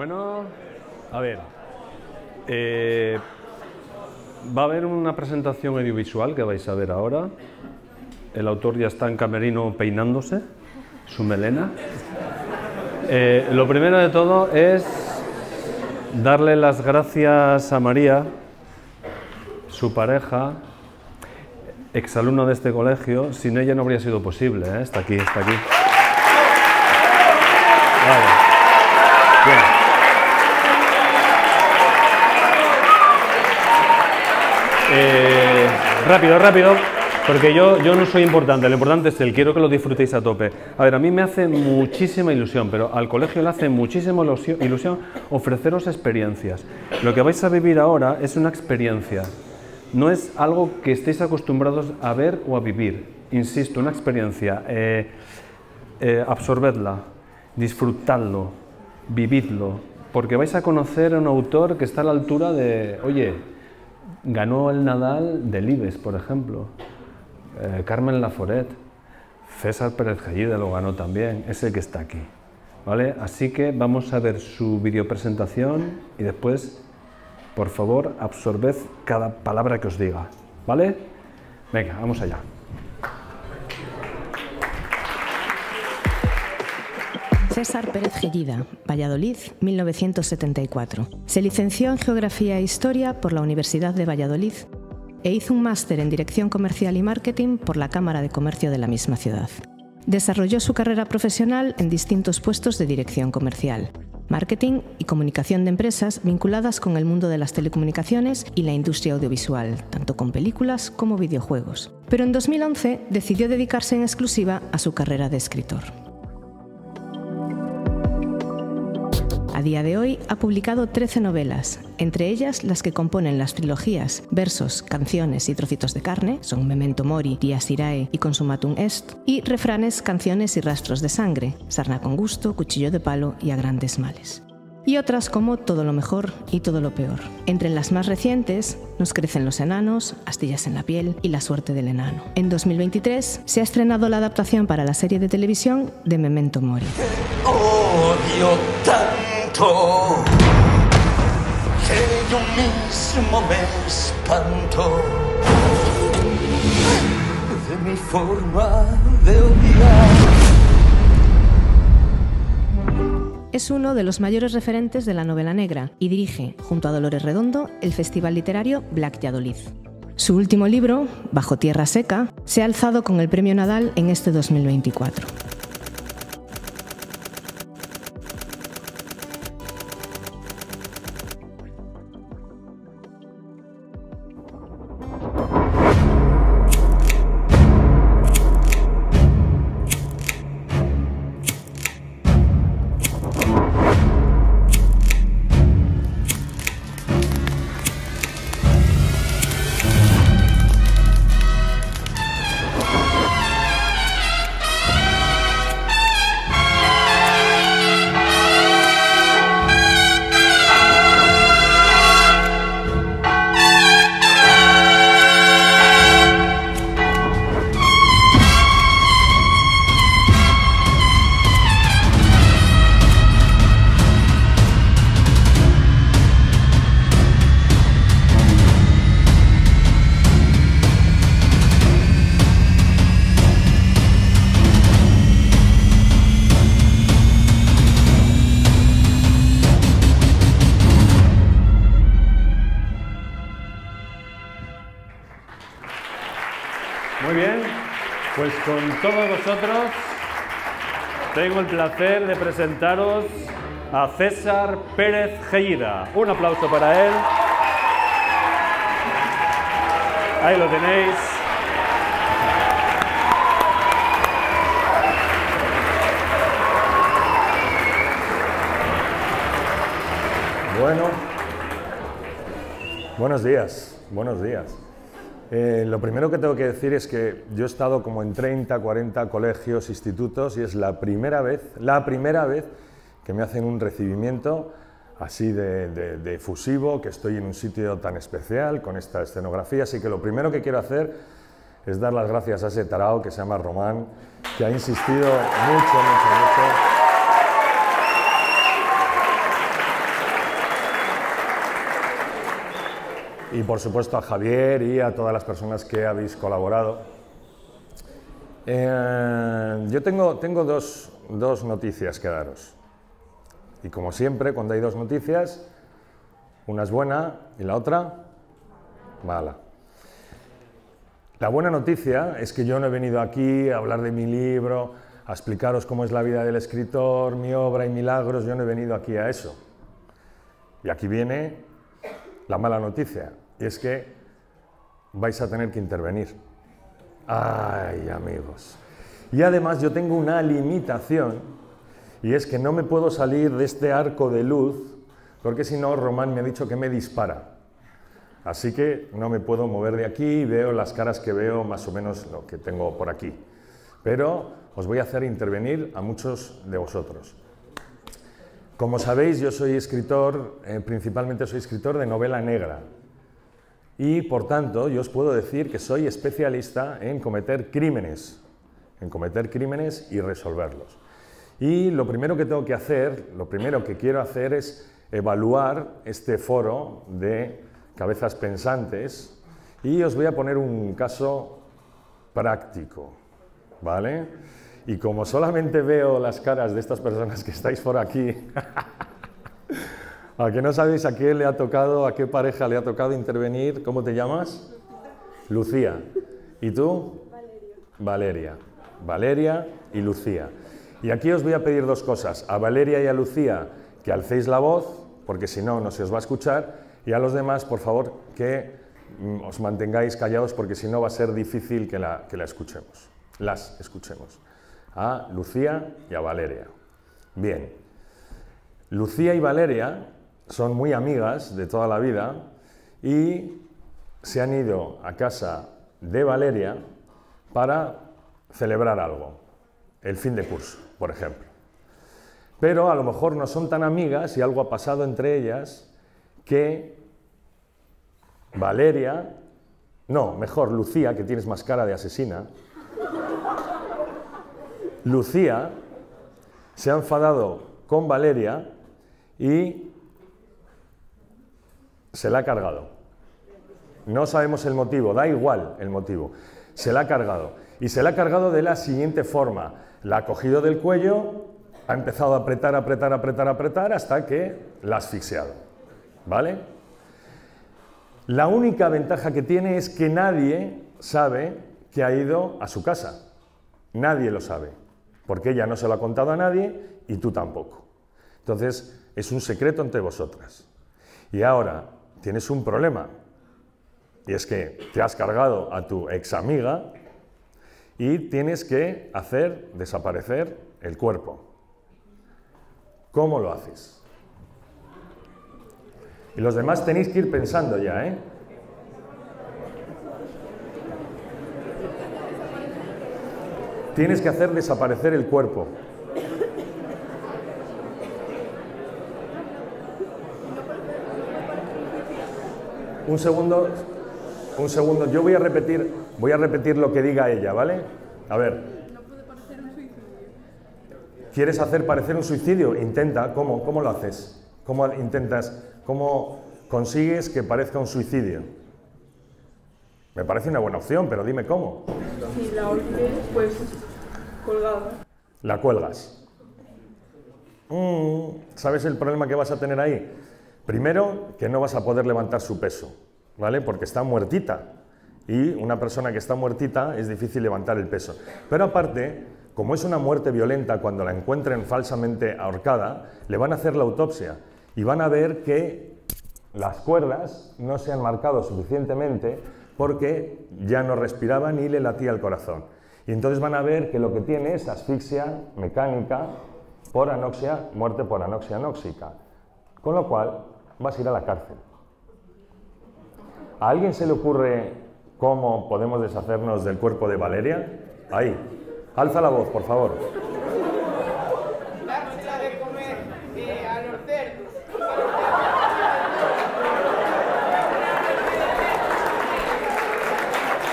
Bueno, a ver, va a haber una presentación audiovisual que vais a ver ahora. El autor ya está en camerino peinándose, su melena. Lo primero de todo es darle las gracias a María, su pareja, exalumna de este colegio. Sin ella no habría sido posible, ¿eh? Está aquí, está aquí. Vale. Bien. Rápido, rápido, porque yo no soy importante, lo importante es él, quiero que lo disfrutéis a tope. A ver, a mí me hace muchísima ilusión, pero al colegio le hace muchísima ilusión ofreceros experiencias. Lo que vais a vivir ahora es una experiencia, no es algo que estéis acostumbrados a ver o a vivir. Insisto, una experiencia, absorbedla, disfrutadlo, vividlo, porque vais a conocer a un autor que está a la altura de, oye, ganó el Nadal del IBEX, por ejemplo. Carmen Laforet, César Pérez Gellida lo ganó también, es el que está aquí, ¿vale? Así que vamos a ver su videopresentación y después, por favor, absorbed cada palabra que os diga, ¿vale? Venga, vamos allá. César Pérez Gellida, Valladolid, 1974. Se licenció en Geografía e Historia por la Universidad de Valladolid e hizo un máster en Dirección Comercial y Marketing por la Cámara de Comercio de la misma ciudad. Desarrolló su carrera profesional en distintos puestos de dirección comercial, marketing y comunicación de empresas vinculadas con el mundo de las telecomunicaciones y la industria audiovisual, tanto con películas como videojuegos. Pero en 2011 decidió dedicarse en exclusiva a su carrera de escritor. A día de hoy ha publicado 13 novelas, entre ellas las que componen las trilogías Versos, Canciones y Trocitos de Carne, son Memento Mori, Dies Irae y Consumatum Est, y Refranes, Canciones y Rastros de Sangre, Sarna con Gusto, Cuchillo de Palo y A Grandes Males. Y otras como Todo lo mejor y Todo lo peor. Entre las más recientes, Nos crecen los enanos, Astillas en la piel y La suerte del enano. En 2023 se ha estrenado la adaptación para la serie de televisión de Memento Mori. Odio tanto que yo mismo me espanto de mi forma de odiar. Es uno de los mayores referentes de la novela negra y dirige, junto a Dolores Redondo, el festival literario Black Valladolid. Su último libro, Bajo tierra seca, se ha alzado con el Premio Nadal en este 2024. Muy bien, pues con todos vosotros tengo el placer de presentaros a César Pérez Gellida. Un aplauso para él. Ahí lo tenéis. Bueno, buenos días, buenos días. Lo primero que tengo que decir es que yo he estado como en 30, 40 colegios, institutos y es la primera vez que me hacen un recibimiento así de efusivo, que estoy en un sitio tan especial con esta escenografía, así que lo primero que quiero hacer es dar las gracias a ese tarao que se llama Román, que ha insistido mucho. y por supuesto a Javier y a todas las personas que habéis colaborado. Yo tengo dos noticias que daros. Y como siempre, cuando hay dos noticias, una es buena y la otra mala. La buena noticia es que yo no he venido aquí a hablar de mi libro, a explicaros cómo es la vida del escritor, mi obra y milagros. Yo no he venido aquí a eso. Y aquí viene la mala noticia, y es que vais a tener que intervenir. ¡Ay, amigos! Y además yo tengo una limitación, y es que no me puedo salir de este arco de luz, porque si no, Román me ha dicho que me dispara. Así que no me puedo mover de aquí, y veo las caras que veo, más o menos lo que tengo por aquí. Pero os voy a hacer intervenir a muchos de vosotros. Como sabéis, yo soy escritor, principalmente soy escritor de novela negra. Y, por tanto, yo os puedo decir que soy especialista en cometer crímenes y resolverlos. Y lo primero que tengo que hacer, lo primero que quiero hacer es evaluar este foro de cabezas pensantes y os voy a poner un caso práctico, ¿vale? Y como solamente veo las caras de estas personas que estáis por aquí, a que no sabéis a quién le ha tocado, a qué pareja le ha tocado intervenir. ¿Cómo te llamas? Lucía. ¿Y tú? Valeria. Valeria y Lucía. Y aquí os voy a pedir dos cosas. A Valeria y a Lucía que alcéis la voz, porque si no, no se os va a escuchar. Y a los demás, por favor, que os mantengáis callados, porque si no va a ser difícil que la escuchemos. Las escuchemos. A Lucía y a Valeria. Bien. Lucía y Valeria son muy amigas de toda la vida y se han ido a casa de Valeria para celebrar algo, el fin de curso, por ejemplo. Pero a lo mejor no son tan amigas y algo ha pasado entre ellas que Valeria, no, mejor Lucía, que tienes más cara de asesina, Lucía se ha enfadado con Valeria y se la ha cargado. No sabemos el motivo, da igual el motivo. Se la ha cargado. Y se la ha cargado de la siguiente forma. La ha cogido del cuello, ha empezado a apretar hasta que la ha asfixiado. ¿Vale? La única ventaja que tiene es que nadie sabe que ha ido a su casa. Nadie lo sabe. Porque ella no se lo ha contado a nadie y tú tampoco. Entonces, es un secreto entre vosotras. Y ahora tienes un problema. Y es que te has cargado a tu ex amiga y tienes que hacer desaparecer el cuerpo. ¿Cómo lo haces? Y los demás tenéis que ir pensando ya, ¿eh? Tienes que hacer desaparecer el cuerpo. Un segundo, yo voy a repetir lo que diga ella, ¿vale? A ver. No puede parecer un suicidio. ¿Quieres hacer parecer un suicidio? Intenta, ¿cómo lo haces? ¿Cómo consigues que parezca un suicidio? Me parece una buena opción, pero dime cómo. Si la olvidé, pues colgada. La cuelgas. ¿Sabes el problema que vas a tener ahí? Primero, que no vas a poder levantar su peso, ¿vale? Porque está muertita. Y una persona que está muertita es difícil levantar el peso. Pero aparte, como es una muerte violenta, cuando la encuentren falsamente ahorcada, le van a hacer la autopsia y van a ver que las cuerdas no se han marcado suficientemente porque ya no respiraba ni le latía el corazón. Y entonces van a ver que lo que tiene es asfixia mecánica por anoxia, muerte por anoxia anóxica. Con lo cual, vas a ir a la cárcel. ¿A alguien se le ocurre cómo podemos deshacernos del cuerpo de Valeria? Ahí. Alza la voz, por favor. Dársela de comer a los cerdos.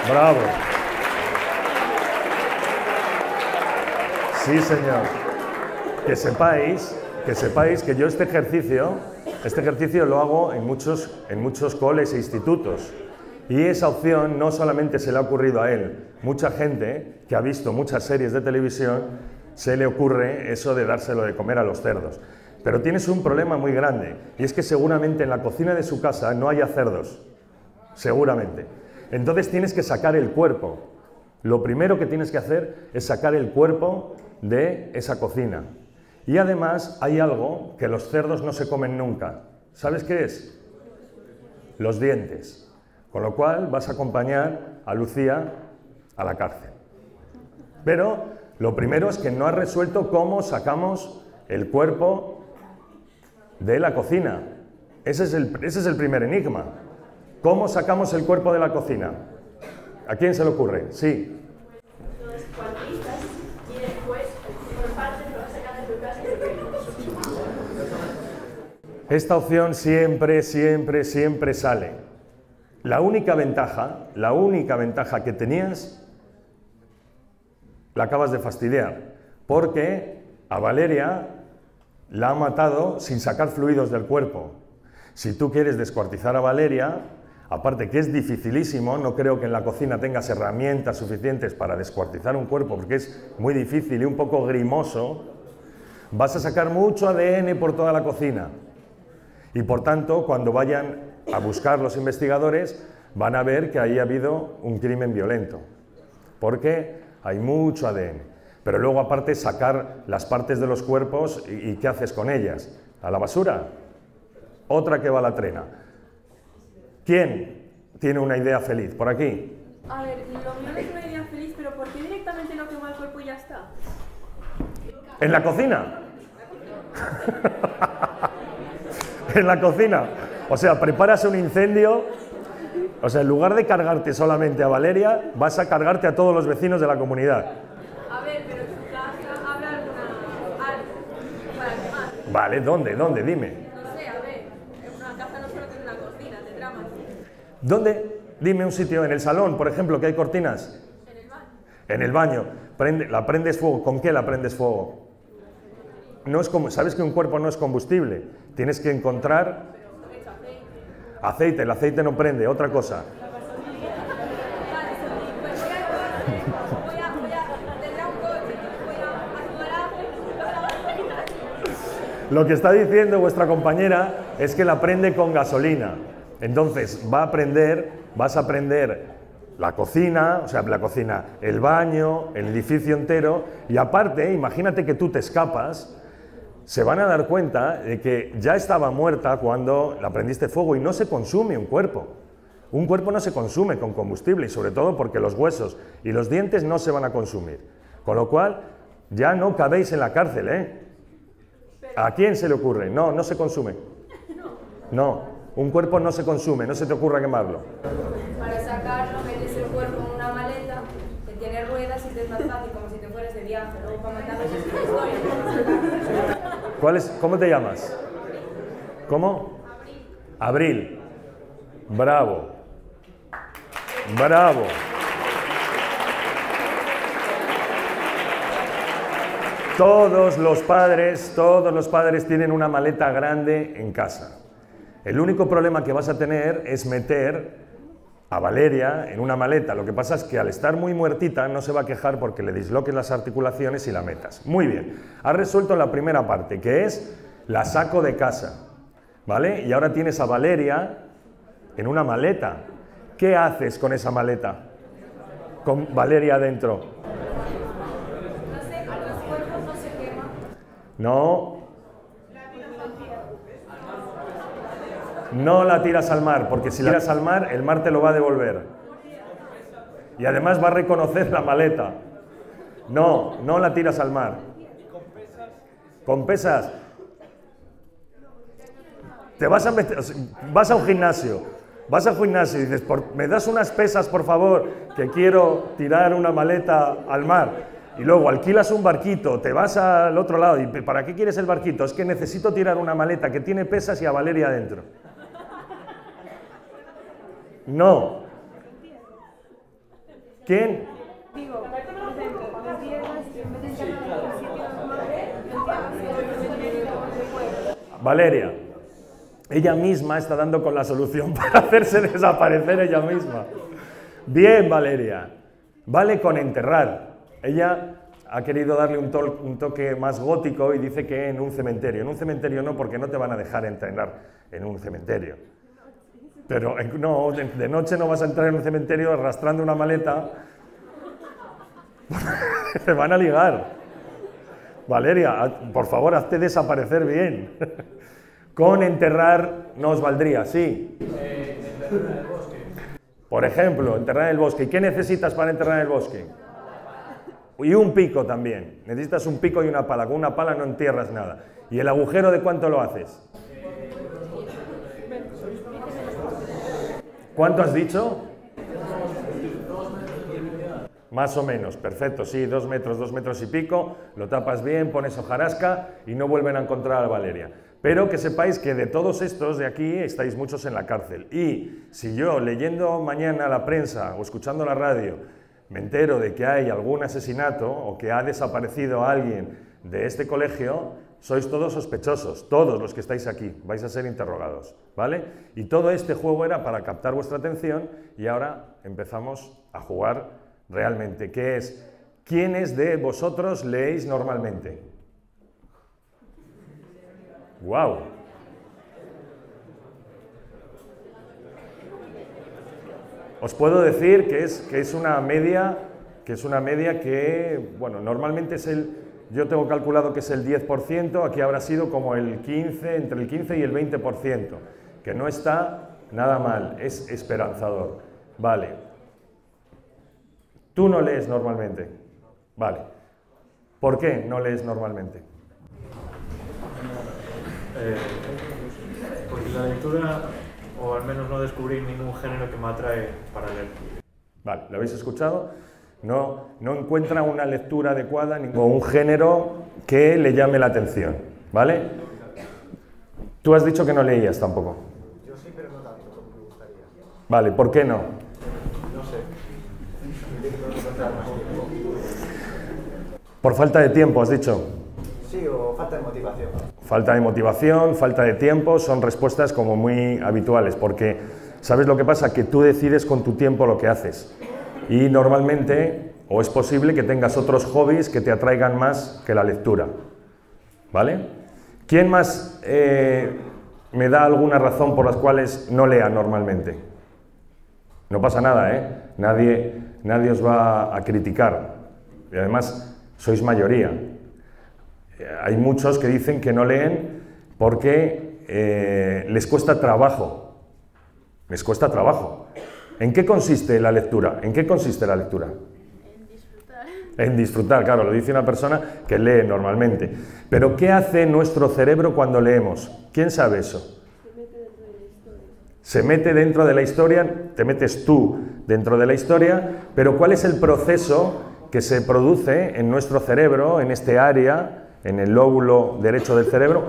Bravo. Sí, señor. Que sepáis que yo este ejercicio Este ejercicio lo hago en muchos coles e institutos. Y esa opción no solamente se le ha ocurrido a él. Mucha gente que ha visto muchas series de televisión se le ocurre eso de dárselo de comer a los cerdos. Pero tienes un problema muy grande, y es que seguramente en la cocina de su casa no haya cerdos. Seguramente. Entonces tienes que sacar el cuerpo. Lo primero que tienes que hacer es sacar el cuerpo de esa cocina. Y además hay algo que los cerdos no se comen nunca. ¿Sabes qué es? Los dientes. Con lo cual vas a acompañar a Lucía a la cárcel. Pero lo primero es que no has resuelto cómo sacamos el cuerpo de la cocina. Ese es el primer enigma. ¿Cómo sacamos el cuerpo de la cocina? ¿A quién se le ocurre? Sí. Los cuartistas y después por partes lo sacan de tu casa y Esta opción siempre sale. La única ventaja que tenías, la acabas de fastidiar, porque a Valeria la ha matado sin sacar fluidos del cuerpo. Si tú quieres descuartizar a Valeria, aparte que es dificilísimo, no creo que en la cocina tengas herramientas suficientes para descuartizar un cuerpo, porque es muy difícil y un poco grimoso, vas a sacar mucho ADN por toda la cocina. Y por tanto, cuando vayan a buscar los investigadores, van a ver que ahí ha habido un crimen violento, porque hay mucho ADN. Pero luego, aparte, sacar las partes de los cuerpos y ¿qué haces con ellas? ¿A la basura? Otra que va a la trena. ¿Quién tiene una idea feliz? ¿Por aquí? A ver, lo mío no es una idea feliz, pero ¿por qué directamente no quema el cuerpo y ya está? ¿En la cocina? En la cocina. O sea, preparas un incendio. O sea, en lugar de cargarte solamente a Valeria, vas a cargarte a todos los vecinos de la comunidad. A ver, pero en su casa habrá algo para quemar. Vale, ¿dónde? Dime. No sé, a ver, en una casa no solo tiene una cocina, tendrá más. ¿Dónde? Dime un sitio. ¿En el salón, por ejemplo, que hay cortinas? En el baño. En el baño. ¿La prendes fuego? ¿Con qué la prendes fuego? No es como, ¿sabes que un cuerpo no es combustible? Tienes que encontrar aceite. El aceite no prende. Otra cosa. Lo que está diciendo vuestra compañera es que la prende con gasolina. Entonces vas a prender la cocina, el baño, el edificio entero, y aparte, imagínate que tú te escapas, se van a dar cuenta de que ya estaba muerta cuando la prendiste fuego y no se consume un cuerpo. Un cuerpo no se consume con combustible, y sobre todo porque los huesos y los dientes no se van a consumir. Con lo cual, ya no cabéis en la cárcel, ¿eh? ¿A quién se le ocurre? No, no se consume. No, un cuerpo no se consume, no se te ocurra quemarlo. Para sacarlo, metes el cuerpo en una maleta que tiene ruedas y te es más fácil, como si te fueras de viaje. Luego para matarlo es una historia. ¿Cómo te llamas? ¿Cómo? Abril. Bravo. Bravo. Todos los padres tienen una maleta grande en casa. El único problema que vas a tener es meter a Valeria en una maleta. Lo que pasa es que al estar muy muertita no se va a quejar porque le disloques las articulaciones y la metas. Muy bien, has resuelto la primera parte, que es la saco de casa, ¿vale? Y ahora tienes a Valeria en una maleta. ¿Qué haces con esa maleta? Con Valeria adentro. No. No la tiras al mar, porque si la tiras al mar, el mar te lo va a devolver. Y además va a reconocer la maleta. No, no la tiras al mar. ¿Con pesas? Te vas a meter, vas a un gimnasio y dices, ¿me das unas pesas, por favor, que quiero tirar una maleta al mar? Y luego alquilas un barquito, te vas al otro lado y ¿para qué quieres el barquito? Es que necesito tirar una maleta que tiene pesas y a Valeria adentro. No. ¿Quién? Valeria. Ella misma está dando con la solución para hacerse desaparecer ella misma. Bien, Valeria. Vale con enterrar. Ella ha querido darle un toque más gótico y dice que en un cementerio. En un cementerio no, porque no te van a dejar entrenar en un cementerio. Pero no, de noche no vas a entrar en un cementerio arrastrando una maleta. Te van a ligar. Valeria, por favor, hazte desaparecer bien. Con enterrar no os valdría, sí. Enterrar en el bosque. Por ejemplo, enterrar en el bosque. ¿Y qué necesitas para enterrar en el bosque? Y un pico también. Necesitas un pico y una pala. Con una pala no entierras nada. ¿Y el agujero de cuánto lo haces? ¿Cuánto has dicho? Más o menos, perfecto, sí, 2 metros y pico, lo tapas bien, pones hojarasca y no vuelven a encontrar a Valeria. Pero que sepáis que de todos estos de aquí estáis muchos en la cárcel. Y si yo, leyendo mañana la prensa o escuchando la radio, me entero de que hay algún asesinato o que ha desaparecido alguien de este colegio, sois todos sospechosos, todos los que estáis aquí, vais a ser interrogados, ¿vale? Y todo este juego era para captar vuestra atención y ahora empezamos a jugar realmente, que es, ¿quiénes de vosotros leéis normalmente? ¡Wow! Os puedo decir que es una media que, bueno, normalmente es yo tengo calculado que es el 10%, aquí habrá sido como el 15, entre el 15 y el 20%, que no está nada mal, es esperanzador. Vale. ¿Tú no lees normalmente? Vale. ¿Por qué no lees normalmente? Porque la lectura, o al menos no descubrí ningún género que me atrae para leer. Vale, ¿lo habéis escuchado? No encuentra una lectura adecuada o un género que le llame la atención, ¿vale? Tú has dicho que no leías tampoco. Yo sí, pero no tanto como me gustaría. Vale, ¿por qué no? No sé. Intento encontrar más tiempo. Por falta de tiempo, has dicho. Sí, o falta de motivación. Falta de motivación, falta de tiempo, son respuestas como muy habituales, porque ¿sabes lo que pasa? Que tú decides con tu tiempo lo que haces. Y normalmente, o es posible que tengas otros hobbies que te atraigan más que la lectura. ¿Vale? ¿Quién más me da alguna razón por las cuales no lea normalmente? No pasa nada, ¿eh? Nadie os va a criticar. Y además, sois mayoría. Hay muchos que dicen que no leen porque les cuesta trabajo. Les cuesta trabajo. ¿En qué consiste la lectura? ¿En qué consiste la lectura? En disfrutar. En disfrutar, claro, lo dice una persona que lee normalmente. Pero ¿qué hace nuestro cerebro cuando leemos? ¿Quién sabe eso? Se mete dentro de la historia, te metes tú dentro de la historia, pero ¿cuál es el proceso que se produce en nuestro cerebro, en este área, en el lóbulo derecho del cerebro?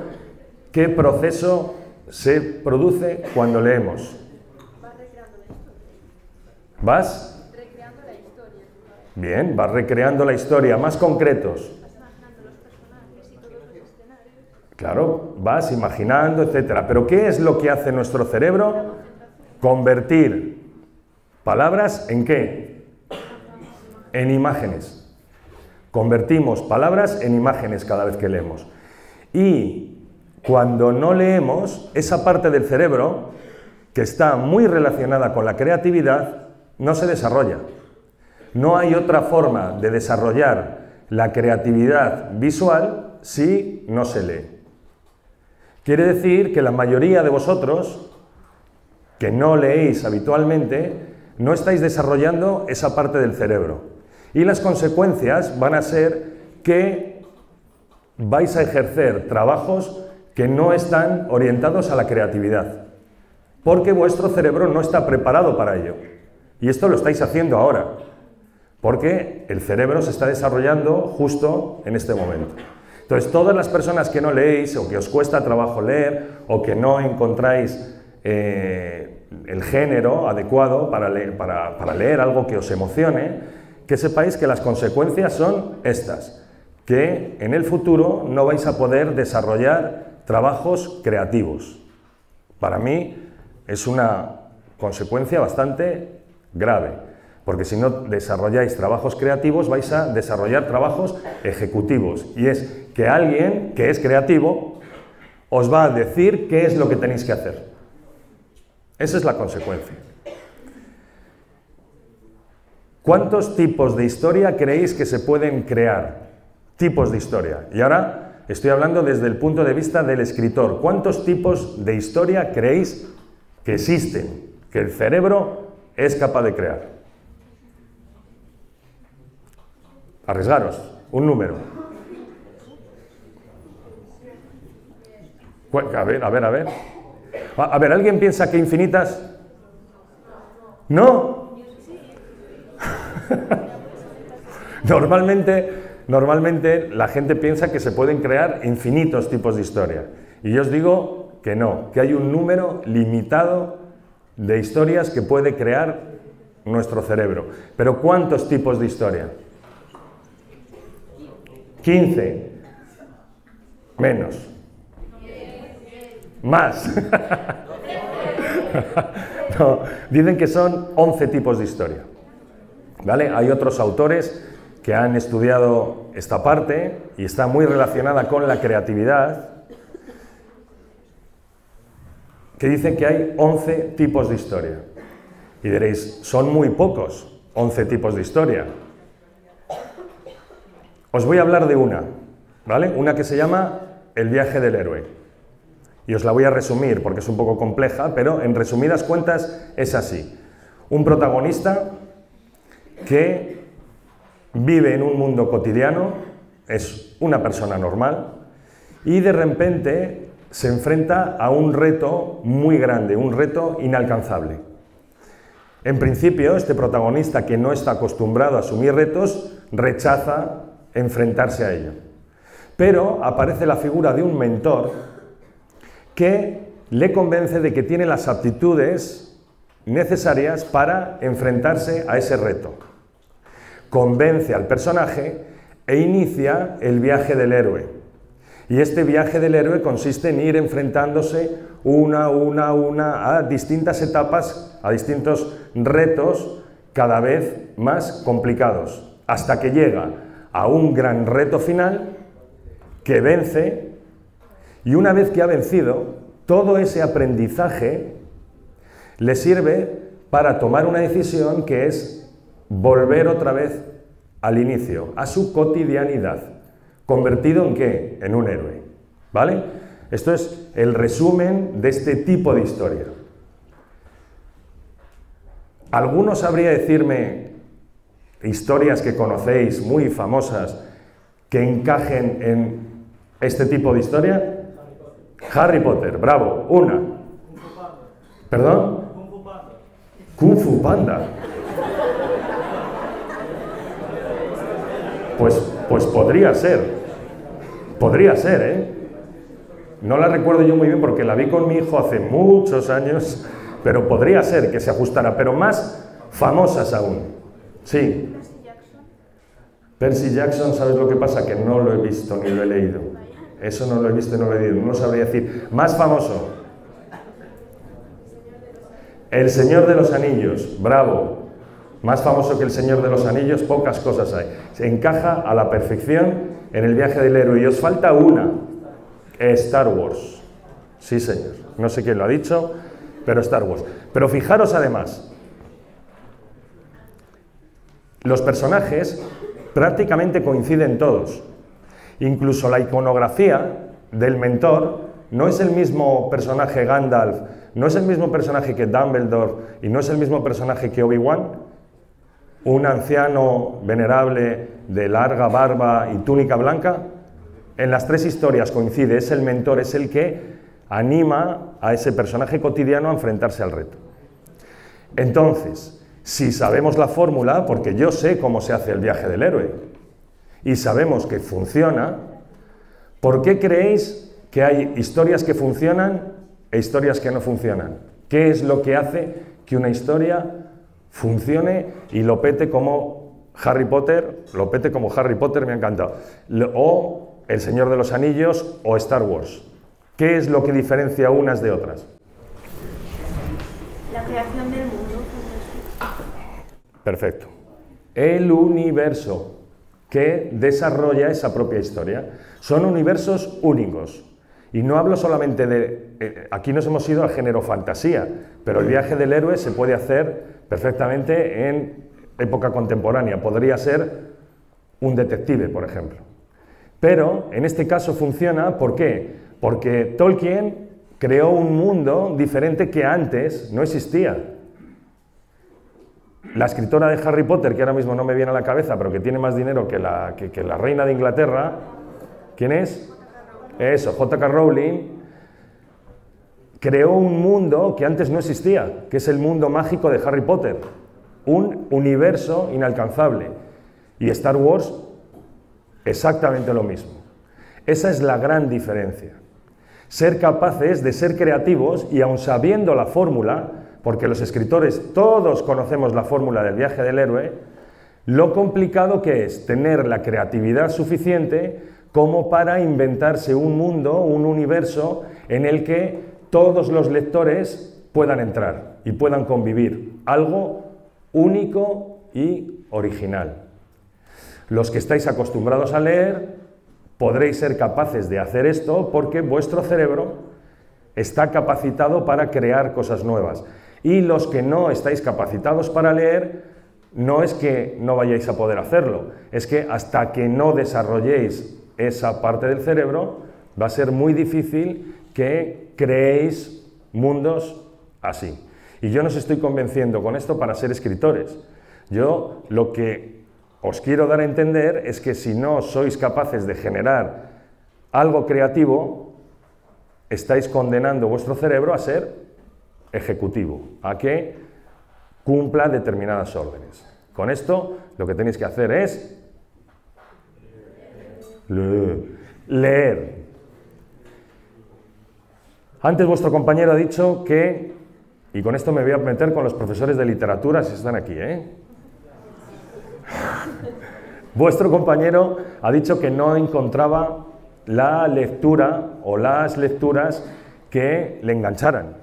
¿Qué proceso se produce cuando leemos? ¿Vas? Recreando la historia. Bien, vas recreando la historia. Más concretos. Imaginando los personajes y todos los escenarios. Claro, vas imaginando, etcétera. Pero ¿qué es lo que hace nuestro cerebro? Convertir palabras ¿en qué? En imágenes. Convertimos palabras en imágenes cada vez que leemos. Y cuando no leemos, esa parte del cerebro, que está muy relacionada con la creatividad, no se desarrolla. No hay otra forma de desarrollar la creatividad visual si no se lee. Quiere decir que la mayoría de vosotros, que no leéis habitualmente, no estáis desarrollando esa parte del cerebro. Y las consecuencias van a ser que vais a ejercer trabajos que no están orientados a la creatividad, porque vuestro cerebro no está preparado para ello. Y esto lo estáis haciendo ahora, porque el cerebro se está desarrollando justo en este momento. Entonces, todas las personas que no leéis, o que os cuesta trabajo leer, o que no encontráis el género adecuado para leer algo que os emocione, que sepáis que las consecuencias son estas, que en el futuro no vais a poder desarrollar trabajos creativos, Para mí es una consecuencia bastante grave, porque si no desarrolláis trabajos creativos vais a desarrollar trabajos ejecutivos, y es que alguien que es creativo os va a decir qué es lo que tenéis que hacer. Esa es la consecuencia. ¿Cuántos tipos de historia creéis que se pueden crear? Tipos de historia. Y ahora estoy hablando desde el punto de vista del escritor. ¿Cuántos tipos de historia creéis que existen, que el cerebro es capaz de crear? Arriesgaros, un número. A ver. A ver, ¿alguien piensa que infinitas? ¿No? Normalmente la gente piensa que se pueden crear infinitos tipos de historia. Y yo os digo que no, que hay un número limitado de historias que puede crear nuestro cerebro. Pero ¿cuántos tipos de historia? 15. Menos. Más. No, dicen que son 11 tipos de historia. ¿Vale? Hay otros autores que han estudiado esta parte y está muy relacionada con la creatividad, que dicen que hay 11 tipos de historia. Y diréis, son muy pocos, 11 tipos de historia. Os voy a hablar de una, ¿vale? Una que se llama El viaje del héroe. Y os la voy a resumir porque es un poco compleja, pero en resumidas cuentas es así. Un protagonista que vive en un mundo cotidiano, es una persona normal, y de repente se enfrenta a un reto muy grande, un reto inalcanzable. En principio, este protagonista, que no está acostumbrado a asumir retos, rechaza enfrentarse a ello. Pero aparece la figura de un mentor que le convence de que tiene las aptitudes necesarias para enfrentarse a ese reto. Convence al personaje e inicia el viaje del héroe. Y este viaje del héroe consiste en ir enfrentándose una a distintas etapas, a distintos retos cada vez más complicados, hasta que llega a un gran reto final que vence, y una vez que ha vencido, todo ese aprendizaje le sirve para tomar una decisión que es volver otra vez al inicio, a su cotidianidad. ¿Convertido en qué? En un héroe. ¿Vale? Esto es el resumen de este tipo de historia. ¿Alguno sabría decirme historias que conocéis, muy famosas, que encajen en este tipo de historia? Harry Potter, bravo, una. ¿Perdón? Kung Fu Panda. Pues podría ser, ¿eh? No la recuerdo yo muy bien porque la vi con mi hijo hace muchos años, pero podría ser que se ajustara, pero más famosas aún. Sí. Percy Jackson, ¿sabes lo que pasa? Que no lo he visto ni lo he leído. Eso no lo he visto y no lo he leído, no sabría decir. Más famoso. El Señor de los Anillos, bravo. Más famoso que El Señor de los Anillos, pocas cosas hay. Se encaja a la perfección en el viaje del héroe. Y os falta una. Star Wars. Sí, señor. No sé quién lo ha dicho, pero Star Wars. Pero fijaros además, los personajes prácticamente coinciden todos. Incluso la iconografía del mentor no es el mismo personaje Gandalf, no es el mismo personaje que Dumbledore y no es el mismo personaje que Obi-Wan. Un anciano venerable de larga barba y túnica blanca. En las tres historias coincide, es el mentor, es el que anima a ese personaje cotidiano a enfrentarse al reto. Entonces, si sabemos la fórmula, porque yo sé cómo se hace el viaje del héroe, y sabemos que funciona, ¿por qué creéis que hay historias que funcionan e historias que no funcionan? ¿Qué es lo que hace que una historia funcione y lo pete como Harry Potter? Lo pete como Harry Potter, me ha encantado. O El Señor de los Anillos o Star Wars. ¿Qué es lo que diferencia unas de otras? Perfecto. El universo que desarrolla esa propia historia. Son universos únicos. Y no hablo solamente de... aquí nos hemos ido al género fantasía, pero el viaje del héroe se puede hacer perfectamente en época contemporánea. Podría ser un detective, por ejemplo. Pero en este caso funciona, ¿por qué? Porque Tolkien creó un mundo diferente que antes no existía. La escritora de Harry Potter, que ahora mismo no me viene a la cabeza, pero que tiene más dinero que la reina de Inglaterra, ¿quién es? Eso, J.K. Rowling, creó un mundo que antes no existía, que es el mundo mágico de Harry Potter, un universo inalcanzable. Y Star Wars, exactamente lo mismo. Esa es la gran diferencia. Ser capaces de ser creativos y aun sabiendo la fórmula, porque los escritores todos conocemos la fórmula del viaje del héroe, lo complicado que es tener la creatividad suficiente como para inventarse un mundo, un universo en el que todos los lectores puedan entrar y puedan convivir. Algo único y original. Los que estáis acostumbrados a leer podréis ser capaces de hacer esto porque vuestro cerebro está capacitado para crear cosas nuevas. Y los que no estáis capacitados para leer, no es que no vayáis a poder hacerlo, es que hasta que no desarrolléis esa parte del cerebro, va a ser muy difícil que creéis mundos así. Y yo no os estoy convenciendo con esto para ser escritores. Yo lo que os quiero dar a entender es que si no sois capaces de generar algo creativo, estáis condenando vuestro cerebro a ser ejecutivo, a que cumpla determinadas órdenes. Con esto lo que tenéis que hacer es leer. Antes vuestro compañero ha dicho que, y con esto me voy a meter con los profesores de literatura si están aquí, Vuestro compañero ha dicho que no encontraba la lectura o las lecturas que le engancharan.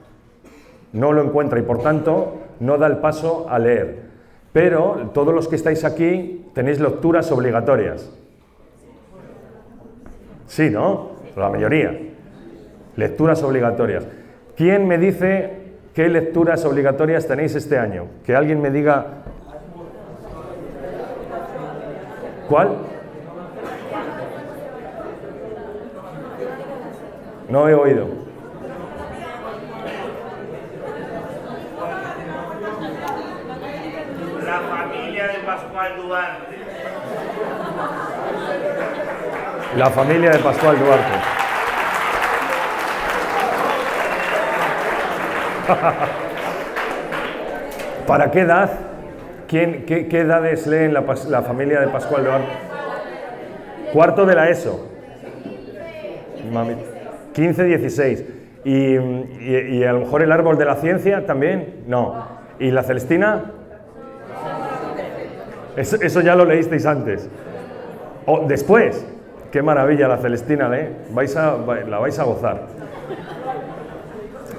No lo encuentra y por tanto no da el paso a leer. Pero todos los que estáis aquí tenéis lecturas obligatorias. Sí, ¿no? La mayoría. Lecturas obligatorias. ¿Quién me dice qué lecturas obligatorias tenéis este año? Que alguien me diga... ¿Cuál? No he oído. La familia de Pascual Duarte. La familia de Pascual Duarte. ¿Para qué edad? ¿Qué edades leen la familia de Pascual Duarte? Cuarto de la ESO. 15, 16. ¿Y a lo mejor el árbol de la ciencia también? No. ¿Y la Celestina? Eso ya lo leísteis antes. O después. Qué maravilla la Celestina, ¿eh? La vais a gozar.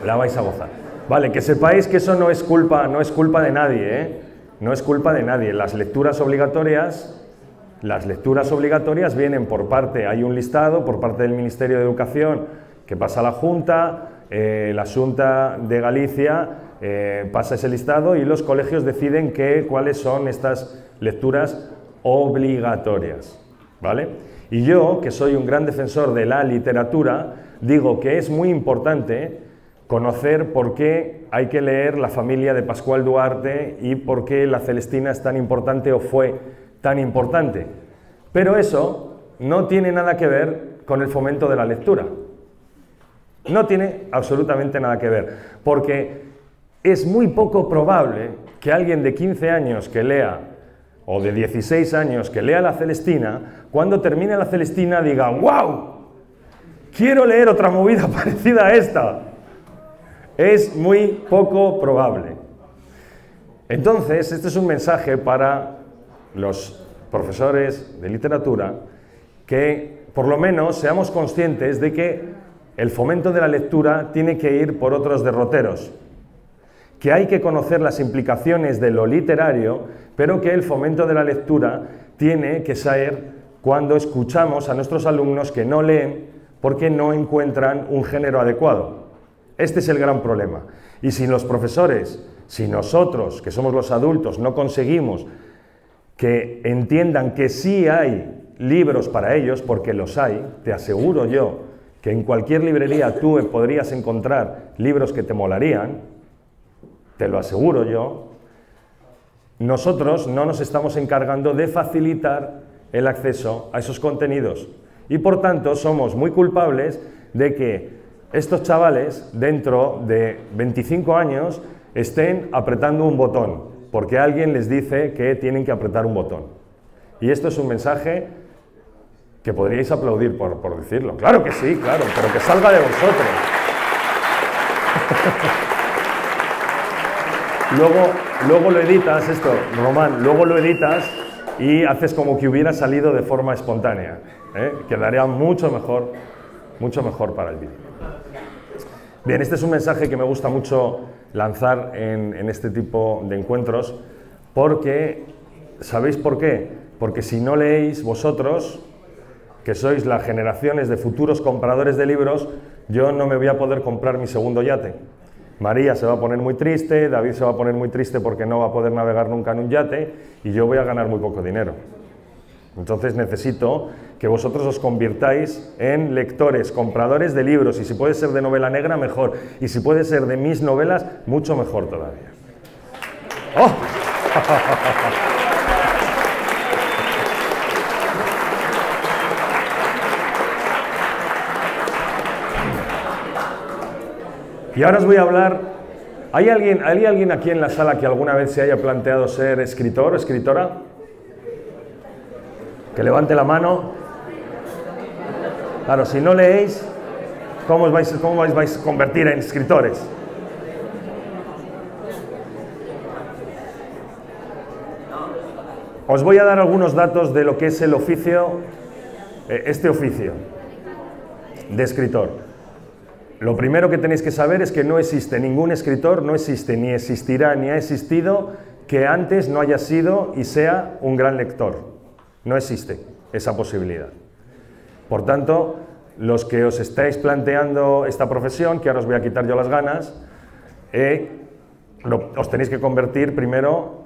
La vais a gozar. Vale, que sepáis que eso no es culpa de nadie, ¿eh? No es culpa de nadie. Las lecturas obligatorias vienen por parte, hay un listado por parte del Ministerio de Educación que pasa a la Junta, la Xunta de Galicia pasa ese listado y los colegios deciden cuáles son estas lecturas obligatorias, ¿vale? Y yo, que soy un gran defensor de la literatura, digo que es muy importante conocer por qué hay que leer La familia de Pascual Duarte y por qué la Celestina es tan importante o fue tan importante. Pero eso no tiene nada que ver con el fomento de la lectura. No tiene absolutamente nada que ver, porque es muy poco probable que alguien de 15 años que lea, o de 16 años que lea la Celestina, cuando termine la Celestina diga ¡wow! Quiero leer otra movida parecida a esta. Es muy poco probable. Entonces, este es un mensaje para los profesores de literatura, que por lo menos seamos conscientes de que el fomento de la lectura tiene que ir por otros derroteros, que hay que conocer las implicaciones de lo literario, pero que el fomento de la lectura tiene que ser cuando escuchamos a nuestros alumnos que no leen porque no encuentran un género adecuado. Este es el gran problema. Y si los profesores, si nosotros, que somos los adultos, no conseguimos que entiendan que sí hay libros para ellos, porque los hay, te aseguro yo que en cualquier librería tú podrías encontrar libros que te molarían, te lo aseguro yo, nosotros no nos estamos encargando de facilitar el acceso a esos contenidos y por tanto somos muy culpables de que estos chavales dentro de 25 años estén apretando un botón porque alguien les dice que tienen que apretar un botón. Y esto es un mensaje que podríais aplaudir por decirlo. Claro que sí, claro, pero que salga de vosotros. Luego lo editas esto, Román, luego lo editas y haces como que hubiera salido de forma espontánea. Quedaría mucho mejor para el vídeo. Bien, este es un mensaje que me gusta mucho lanzar en este tipo de encuentros porque, ¿sabéis por qué? Porque si no leéis vosotros, que sois las generaciones de futuros compradores de libros, yo no me voy a poder comprar mi segundo yate. María se va a poner muy triste, David se va a poner muy triste porque no va a poder navegar nunca en un yate y yo voy a ganar muy poco dinero. Entonces necesito que vosotros os convirtáis en lectores, compradores de libros, y si puede ser de novela negra, mejor, y si puede ser de mis novelas, mucho mejor todavía. ¡Oh! Y ahora os voy a hablar. ¿Hay alguien aquí en la sala que alguna vez se haya planteado ser escritor o escritora? Que levante la mano. Claro, si no leéis, ¿cómo os vais a convertir en escritores? Os voy a dar algunos datos de lo que es el oficio, este oficio de escritor. Lo primero que tenéis que saber es que no existe ningún escritor, no existe, ni existirá, ni ha existido, que antes no haya sido y sea un gran lector. No existe esa posibilidad. Por tanto, los que os estáis planteando esta profesión, que ahora os voy a quitar yo las ganas, os tenéis que convertir primero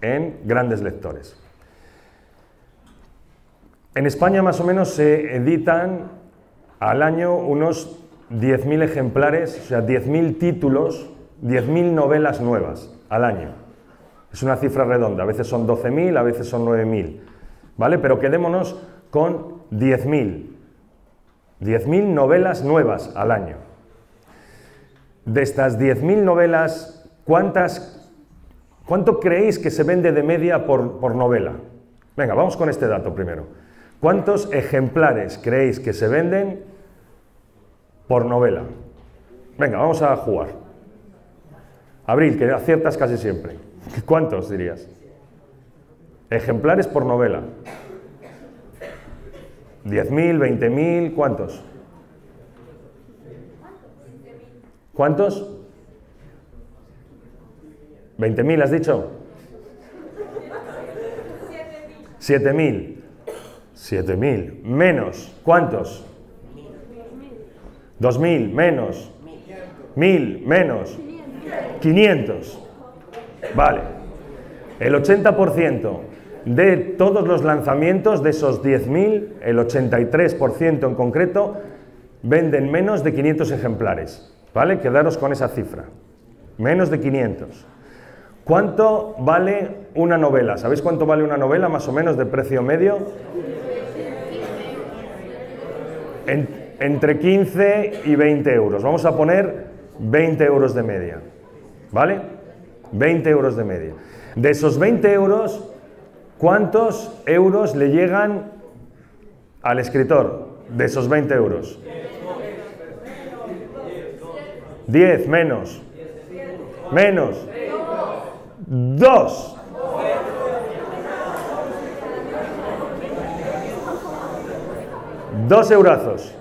en grandes lectores. En España más o menos se editan al año unos 10.000 ejemplares, o sea, 10.000 títulos, 10.000 novelas nuevas al año. Es una cifra redonda, a veces son 12.000, a veces son 9.000, ¿vale? Pero quedémonos con 10.000. 10.000 novelas nuevas al año. De estas 10.000 novelas, ¿cuánto creéis que se vende de media por novela? Venga, vamos con este dato primero. ¿Cuántos ejemplares creéis que se venden por novela? Venga, vamos a jugar. Abril, que aciertas casi siempre. ¿Cuántos dirías? Ejemplares por novela. 10.000, 20.000, ¿cuántos? ¿Cuántos? 20.000, ¿has dicho? 7.000. 7.000. Menos. ¿Cuántos? 2.000, menos. 1.000, menos. 500. Vale. El 80% de todos los lanzamientos, de esos 10.000, el 83% en concreto, venden menos de 500 ejemplares. ¿Vale? Quedaros con esa cifra. Menos de 500. ¿Cuánto vale una novela? ¿Sabéis cuánto vale una novela, más o menos, de precio medio? Entre 15 y 20 euros. Vamos a poner 20 euros de media. ¿Vale? 20 euros de media. De esos 20 euros, ¿cuántos euros le llegan al escritor? De esos 20 euros. 10, menos. Menos. 2. Dos eurazos.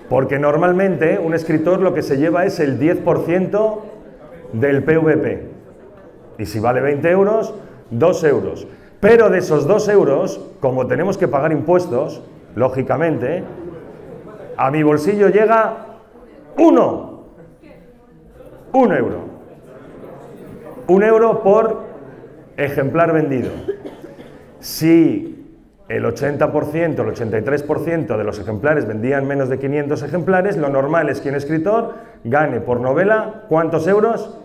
Porque normalmente un escritor lo que se lleva es el 10% del PVP. Y si vale 20 euros, 2 euros. Pero de esos 2 euros, como tenemos que pagar impuestos, lógicamente, a mi bolsillo llega 1 euro. 1 euro por ejemplar vendido. Si el 80%, el 83% de los ejemplares vendían menos de 500 ejemplares, lo normal es que un escritor gane por novela, ¿cuántos euros?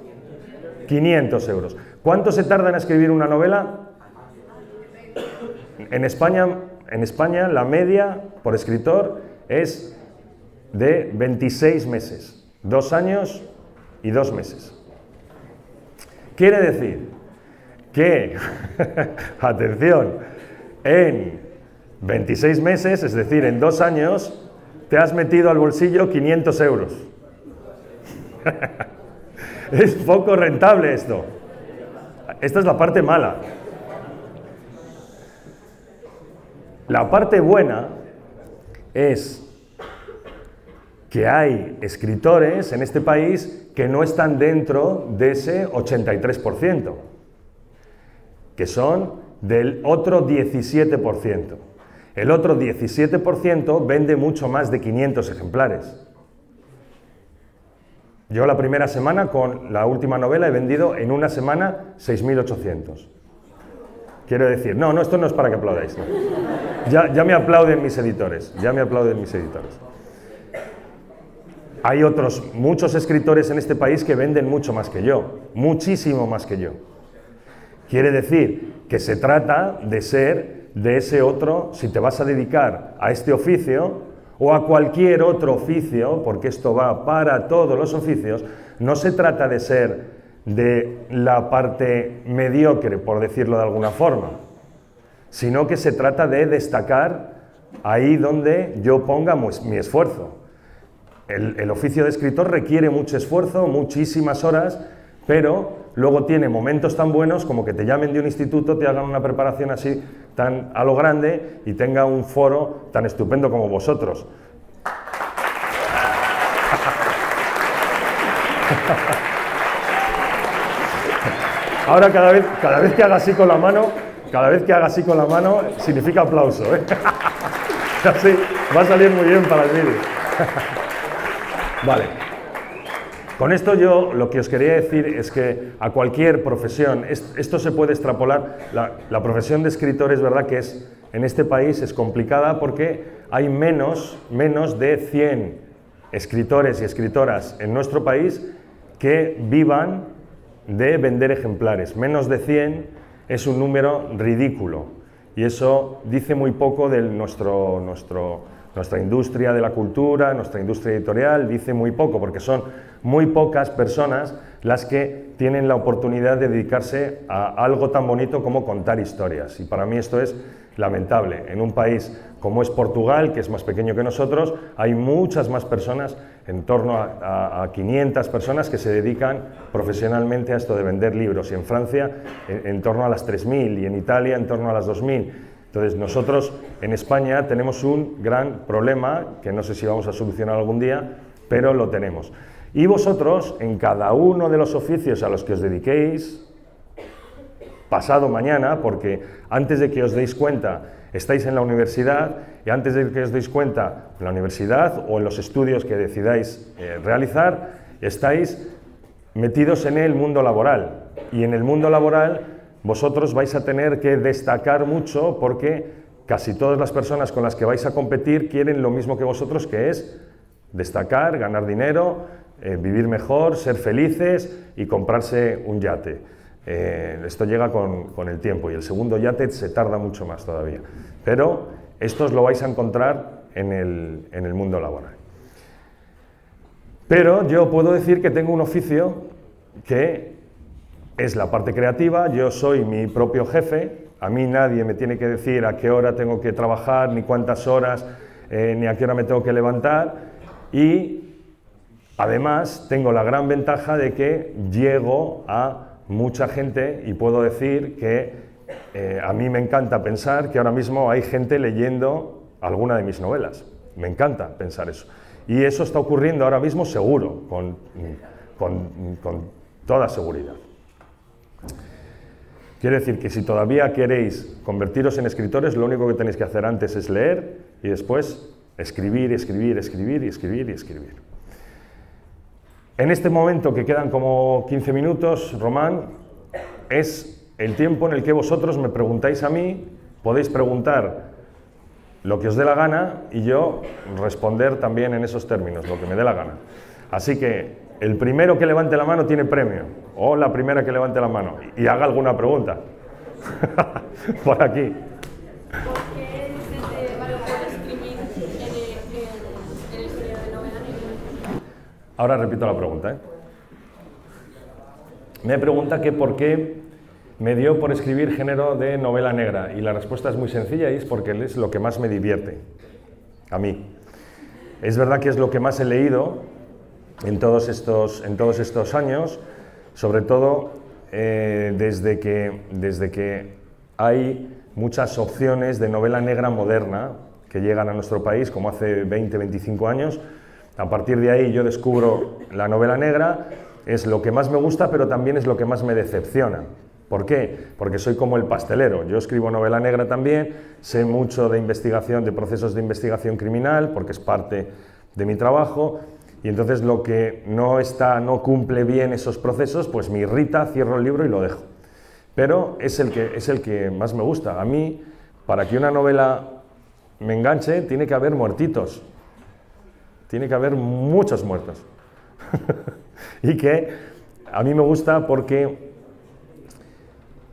500 euros. ¿Cuánto se tarda en escribir una novela? En España la media por escritor es de 26 meses, 2 años y 2 meses. Quiere decir que, atención, en 26 meses, es decir, en 2 años, te has metido al bolsillo 500 euros. Es poco rentable esto. Esta es la parte mala. La parte buena es que hay escritores en este país que no están dentro de ese 83%, que son del otro 17%. El otro 17% vende mucho más de 500 ejemplares. Yo la primera semana con la última novela he vendido en una semana 6.800. Quiero decir, no, esto no es para que aplaudáis. No. Ya me aplauden mis editores, Hay muchos escritores en este país que venden mucho más que yo, muchísimo más que yo. Quiere decir que se trata de ser de ese otro, si te vas a dedicar a este oficio o a cualquier otro oficio, porque esto va para todos los oficios, no se trata de ser de la parte mediocre, por decirlo de alguna forma, sino que se trata de destacar ahí donde yo ponga mi esfuerzo. El oficio de escritor requiere mucho esfuerzo, muchísimas horas, pero luego tiene momentos tan buenos como que te llamen de un instituto, te hagan una preparación así tan a lo grande y tenga un foro tan estupendo como vosotros. Ahora cada vez que haga así con la mano, significa aplauso, ¿eh? Así, va a salir muy bien para el vídeo. Vale. Con esto yo lo que os quería decir es que a cualquier profesión, esto se puede extrapolar, la profesión de escritor es verdad que en este país es complicada porque hay menos de 100 escritores y escritoras en nuestro país que vivan de vender ejemplares. Menos de 100 es un número ridículo y eso dice muy poco de nuestra industria de la cultura, nuestra industria editorial, dice muy poco, porque son muy pocas personas las que tienen la oportunidad de dedicarse a algo tan bonito como contar historias. Y para mí esto es lamentable. En un país como es Portugal, que es más pequeño que nosotros, hay muchas más personas, en torno a 500 personas que se dedican profesionalmente a esto de vender libros. Y en Francia, en torno a las 3.000, y en Italia, en torno a las 2.000. Entonces nosotros en España tenemos un gran problema que no sé si vamos a solucionar algún día, pero lo tenemos. Y vosotros, en cada uno de los oficios a los que os dediquéis, pasado mañana, porque antes de que os deis cuenta estáis en la universidad y antes de que os deis cuenta en la universidad o en los estudios que decidáis realizar, estáis metidos en el mundo laboral. Y en el mundo laboral vosotros vais a tener que destacar mucho porque casi todas las personas con las que vais a competir quieren lo mismo que vosotros, que es destacar, ganar dinero, vivir mejor, ser felices y comprarse un yate. Esto llega con el tiempo y el segundo yate se tarda mucho más todavía. Pero esto os lo vais a encontrar en el mundo laboral. Pero yo puedo decir que tengo un oficio que es la parte creativa, yo soy mi propio jefe, a mí nadie me tiene que decir a qué hora tengo que trabajar, ni cuántas horas, ni a qué hora me tengo que levantar, y además tengo la gran ventaja de que llego a mucha gente y puedo decir que a mí me encanta pensar que ahora mismo hay gente leyendo alguna de mis novelas, me encanta pensar eso, y eso está ocurriendo ahora mismo seguro, con toda seguridad. Quiere decir que si todavía queréis convertiros en escritores, lo único que tenéis que hacer antes es leer y después escribir, escribir, escribir y escribir y escribir. En este momento, que quedan como 15 minutos, Román, es el tiempo en el que vosotros me preguntáis a mí, podéis preguntar lo que os dé la gana y yo responder también en esos términos, lo que me dé la gana. Así que el primero que levante la mano tiene premio, o la primera que levante la mano y haga alguna pregunta. Por aquí. ¿Por qué se vale por escribir en el género de novela negra? Ahora repito la pregunta, Me pregunta que por qué me dio por escribir género de novela negra, y la respuesta es muy sencilla y es porque es lo que más me divierte, a mí. Es verdad que es lo que más he leído en todos estos años, sobre todo desde que hay muchas opciones de novela negra moderna que llegan a nuestro país, como hace 20, 25 años. A partir de ahí yo descubro la novela negra, es lo que más me gusta, pero también es lo que más me decepciona. ¿Por qué? Porque soy como el pastelero. Yo escribo novela negra también, sé mucho de investigación, de procesos de investigación criminal, porque es parte de mi trabajo, y entonces lo que no cumple bien esos procesos, pues me irrita, cierro el libro y lo dejo. Pero es el que más me gusta. A mí, para que una novela me enganche, tiene que haber muertitos. Tiene que haber muchos muertos. Y que a mí me gusta porque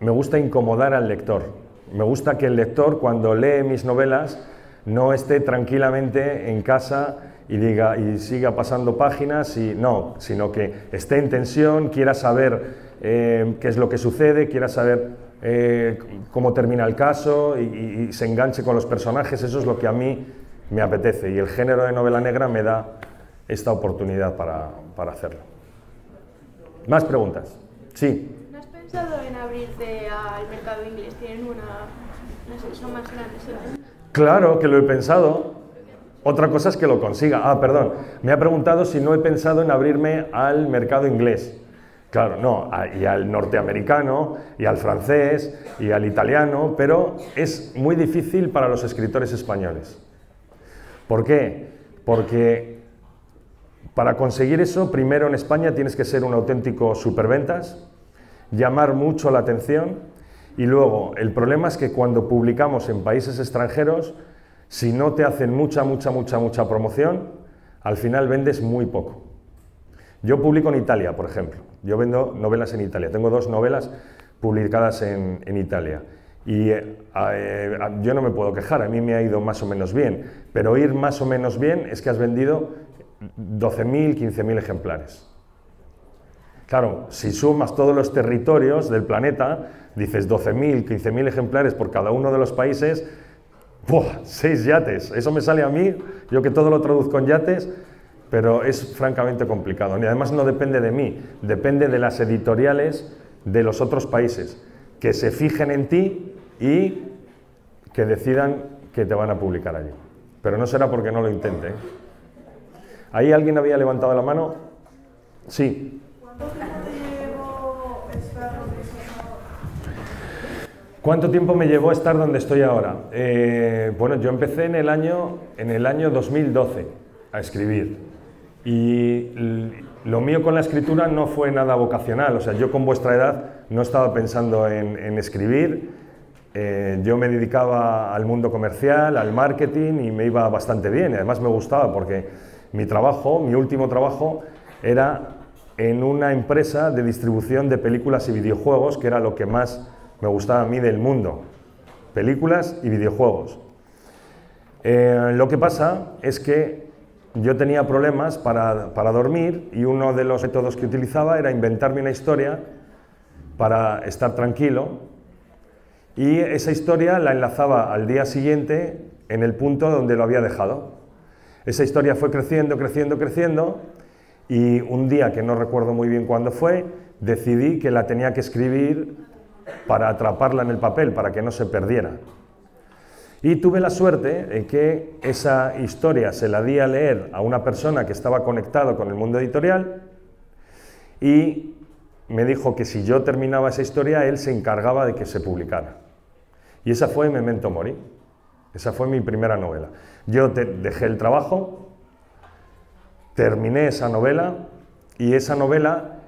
me gusta incomodar al lector. Me gusta que el lector, cuando lee mis novelas, no esté tranquilamente en casa y siga pasando páginas, sino que esté en tensión, quiera saber qué es lo que sucede, quiera saber cómo termina el caso y se enganche con los personajes. Eso es lo que a mí me apetece, y el género de novela negra me da esta oportunidad para hacerlo. ¿Más preguntas? Sí. ¿No has pensado en abrirte al mercado inglés? Tienen no sé, son más grandes, ¿sí? Claro que lo he pensado. Otra cosa es que lo consiga. Perdón, me ha preguntado si no he pensado en abrirme al mercado inglés. Claro, no, y al norteamericano, y al francés, y al italiano, pero es muy difícil para los escritores españoles. ¿Por qué? Porque para conseguir eso, primero en España tienes que ser un auténtico superventas, llamar mucho la atención, y luego el problema es que cuando publicamos en países extranjeros, si no te hacen mucha promoción, al final vendes muy poco. Yo publico en Italia, por ejemplo. Yo vendo novelas en Italia. Tengo 2 novelas publicadas en Italia. Y yo no me puedo quejar, a mí me ha ido más o menos bien. Pero ir más o menos bien es que has vendido 12.000, 15.000 ejemplares. Claro, si sumas todos los territorios del planeta, dices 12.000, 15.000 ejemplares por cada uno de los países, ¡buah! 6 yates. Eso me sale a mí, yo que todo lo traduzco en yates, pero es francamente complicado. Y además no depende de mí, depende de las editoriales de los otros países, que se fijen en ti y que decidan que te van a publicar allí. Pero no será porque no lo intente, ¿eh? ¿Ahí alguien había levantado la mano? Sí. ¿Cuánto tiempo me llevó estar donde estoy ahora? Bueno, yo empecé en el año 2012 a escribir, y lo mío con la escritura no fue nada vocacional. O sea, yo con vuestra edad no estaba pensando en escribir. Yo me dedicaba al mundo comercial, al marketing, y me iba bastante bien. Además me gustaba porque mi último trabajo era en una empresa de distribución de películas y videojuegos, que era lo que más me gustaba a mí del mundo, películas y videojuegos. Lo que pasa es que yo tenía problemas para dormir, y uno de los métodos que utilizaba era inventarme una historia para estar tranquilo, y esa historia la enlazaba al día siguiente en el punto donde lo había dejado. Esa historia fue creciendo, y un día, que no recuerdo muy bien cuándo fue, decidí que la tenía que escribir para atraparla en el papel, para que no se perdiera. Y tuve la suerte de que esa historia se la di a leer a una persona que estaba conectado con el mundo editorial, y me dijo que si yo terminaba esa historia, él se encargaba de que se publicara. Y esa fue Memento Mori. Esa fue mi primera novela. Yo dejé el trabajo, terminé esa novela, y esa novela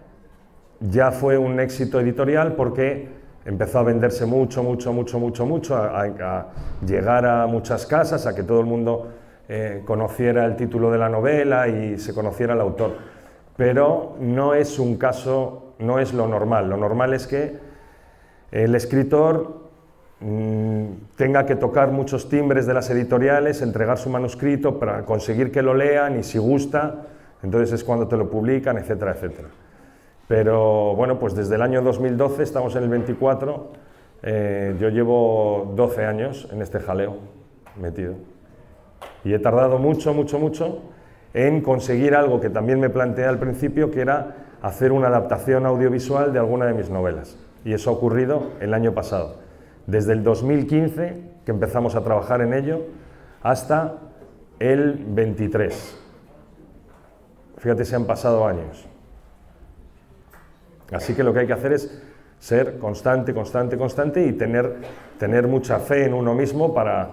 ya fue un éxito editorial porque empezó a venderse mucho, a llegar a muchas casas, a que todo el mundo conociera el título de la novela y se conociera el autor. Pero no es un caso, no es lo normal. Lo normal es que el escritor tenga que tocar muchos timbres de las editoriales, entregar su manuscrito para conseguir que lo lean, y si gusta, entonces es cuando te lo publican, etcétera, etcétera. Pero bueno, pues desde el año 2012, estamos en el 24, yo llevo 12 años en este jaleo metido. Y he tardado mucho en conseguir algo que también me planteé al principio, que era hacer una adaptación audiovisual de alguna de mis novelas. Y eso ha ocurrido el año pasado. Desde el 2015, que empezamos a trabajar en ello, hasta el 23. Fíjate, se han pasado años. Así que lo que hay que hacer es ser constante y tener mucha fe en uno mismo para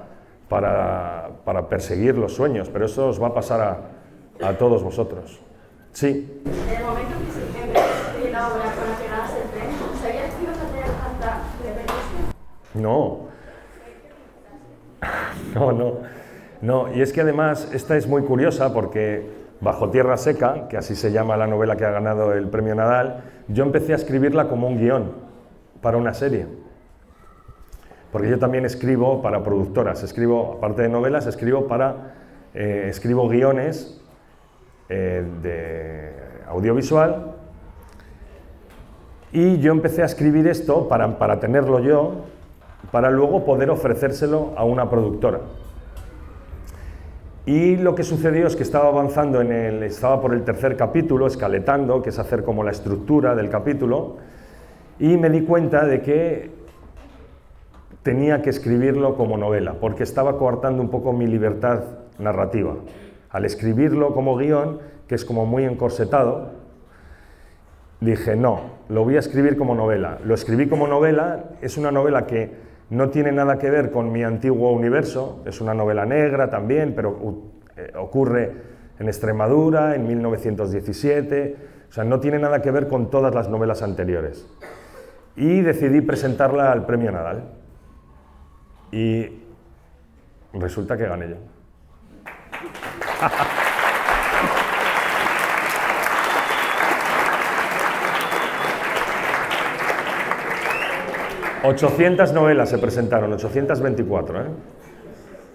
perseguir los sueños, pero eso os va a pasar a todos vosotros. Sí. En el momento que se empezaste la obra con la que ganas el tren, ¿sabías que ibas a tener tanta repercusión? No, y es que además esta es muy curiosa porque Bajo Tierra Seca, que así se llama la novela que ha ganado el premio Nadal, yo empecé a escribirla como un guión para una serie. Porque yo también escribo para productoras, aparte de novelas, escribo guiones de audiovisual, y yo empecé a escribir esto para tenerlo yo, para luego poder ofrecérselo a una productora. Y lo que sucedió es que estaba avanzando estaba por el tercer capítulo, escaletando, que es hacer como la estructura del capítulo, y me di cuenta de que tenía que escribirlo como novela, porque estaba coartando un poco mi libertad narrativa. Al escribirlo como guión, que es como muy encorsetado, dije, no, lo voy a escribir como novela. Lo escribí como novela, es una novela que no tiene nada que ver con mi antiguo universo, es una novela negra también, pero ocurre en Extremadura, en 1917, o sea, no tiene nada que ver con todas las novelas anteriores. Y decidí presentarla al premio Nadal. Y resulta que gané yo. 800 novelas se presentaron, 824, ¿eh?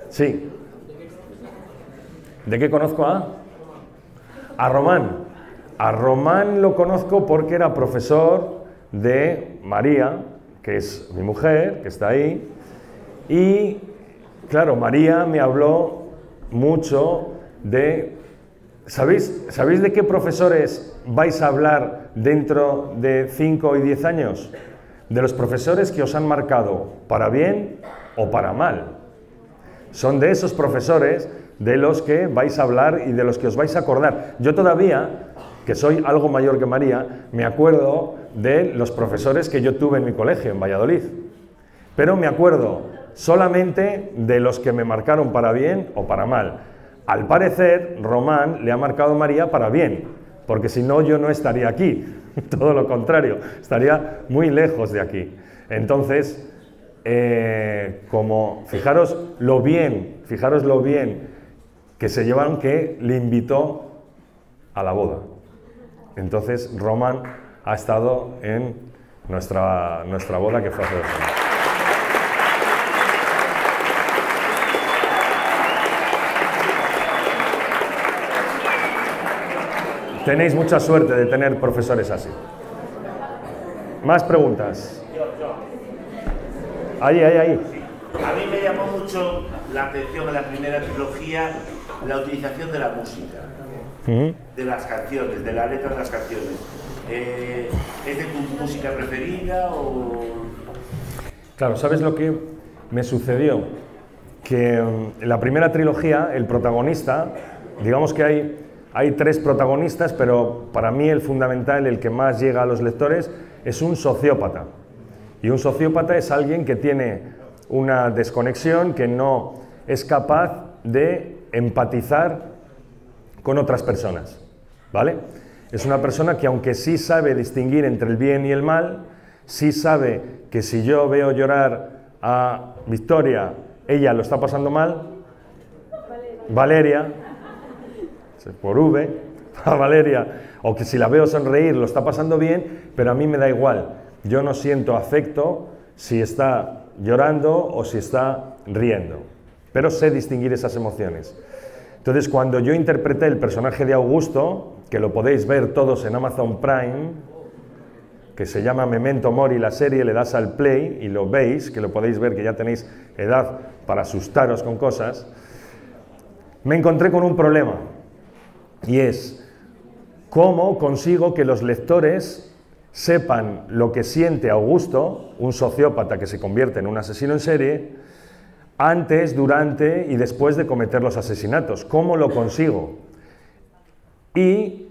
Sí. ¿De qué conozco a Román? A Román lo conozco porque era profesor de María, que es mi mujer, que está ahí, y claro, María me habló mucho de... ¿Sabéis de qué profesores vais a hablar dentro de 5 y 10 años? De los profesores que os han marcado para bien o para mal. Son de esos profesores de los que vais a hablar y de los que os vais a acordar. Yo todavía, que soy algo mayor que María, me acuerdo de los profesores que yo tuve en mi colegio, en Valladolid. Pero me acuerdo solamente de los que me marcaron para bien o para mal. Al parecer, Román le ha marcado a María para bien, porque si no, yo no estaría aquí. Todo lo contrario, estaría muy lejos de aquí. Entonces, fijaros lo bien que se llevaron, que le invitó a la boda. Entonces, Román ha estado en nuestra boda, que fue hace 2 años. Tenéis mucha suerte de tener profesores así. ¿Más preguntas? Ahí. A mí me llamó mucho la atención en la primera trilogía la utilización de la música, de las canciones, de la letra de las canciones. ¿Es de tu música preferida o...? Claro, ¿sabes lo que me sucedió? Que en la primera trilogía, el protagonista, digamos que hay tres protagonistas, pero para mí el fundamental, el que más llega a los lectores, es un sociópata. Y un sociópata es alguien que tiene una desconexión, que no es capaz de empatizar con otras personas, ¿vale? Es una persona que, aunque sí sabe distinguir entre el bien y el mal, sí sabe que si yo veo llorar a Victoria, ella lo está pasando mal, Valeria, por V, a Valeria, o que si la veo sonreír lo está pasando bien, pero a mí me da igual, yo no siento afecto si está llorando o si está riendo, pero sé distinguir esas emociones. Entonces, cuando yo interpreté el personaje de Augusto, que lo podéis ver todos en Amazon Prime, que se llama Memento Mori, la serie, le das al play y lo veis, que lo podéis ver, que ya tenéis edad para asustaros con cosas, me encontré con un problema, y es cómo consigo que los lectores sepan lo que siente Augusto, un sociópata que se convierte en un asesino en serie, antes, durante y después de cometer los asesinatos. ¿Cómo lo consigo? Y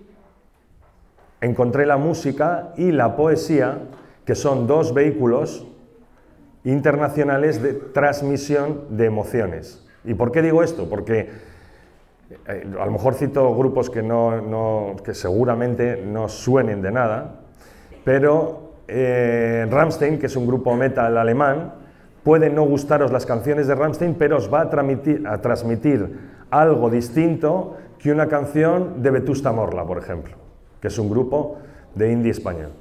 encontré la música y la poesía, que son dos vehículos internacionales de transmisión de emociones. ¿Y por qué digo esto? Porque a lo mejor cito grupos que, que seguramente no suenen de nada, pero Rammstein, que es un grupo metal alemán, puede no gustaros las canciones de Rammstein, pero os va a transmitir algo distinto que una canción de Vetusta Morla, por ejemplo, que es un grupo de indie español.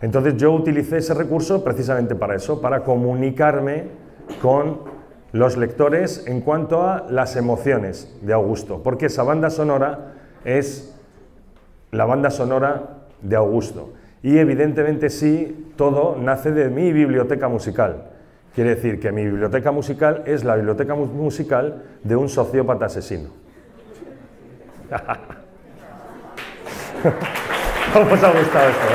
Entonces yo utilicé ese recurso precisamente para eso, para comunicarme con los lectores en cuanto a las emociones de Augusto, porque esa banda sonora es la banda sonora de Augusto. Y evidentemente sí, todo nace de mi biblioteca musical. Quiere decir que mi biblioteca musical es la biblioteca musical de un sociópata asesino. ¿Cómo os ha gustado esto,